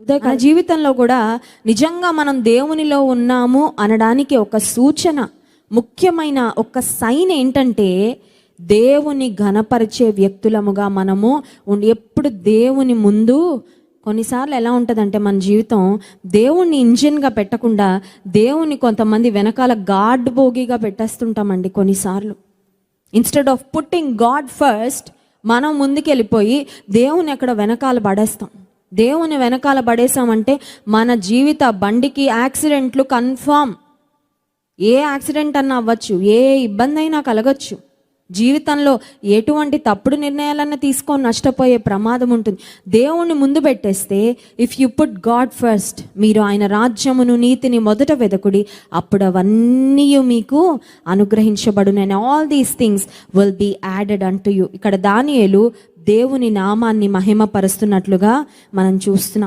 మన జీవితంలో కూడా నిజంగా మనం దేవునిలో ఉన్నాము అనడానికి ఒక సూచన, ముఖ్యమైన ఒక సైన్ ఏంటంటే దేవుని ఘనపరిచే వ్యక్తులముగా మనము ఎప్పుడు దేవుని ముందు. కొన్నిసార్లు ఎలా ఉంటుందంటే మన జీవితం దేవుణ్ణి ఇంజిన్గా పెట్టకుండా దేవుని కొంతమంది వెనకాల గాడ్ బోగిగా పెట్టేస్తుంటామండి. కొన్నిసార్లు instead of putting God first మనం ముందుకెళ్ళిపోయి దేవుని ఎక్కడ వెనకాల పడేస్తాం. దేవుని వెనకాల పడేసామంటే మన జీవిత బండికి యాక్సిడెంట్లు కన్ఫామ్. ఏ యాక్సిడెంట్ అన్నా అవ్వచ్చు, ఏ ఇబ్బంది అయినా కలగచ్చు. జీవితంలో ఎటువంటి తప్పుడు నిర్ణయాలన్నా తీసుకొని నష్టపోయే ప్రమాదం ఉంటుంది. దేవుణ్ణి ముందు పెట్టేస్తే if you put God first, మీరు ఆయన రాజ్యమును నీతిని మొదట వెదకుడి, అప్పుడు అవన్నీ మీకు అనుగ్రహించబడును. And all these things will be added unto you. ఇక్కడ దానియేలు దేవుని నామాన్ని మహిమపరుస్తున్నట్లుగా మనం చూస్తున్నాం.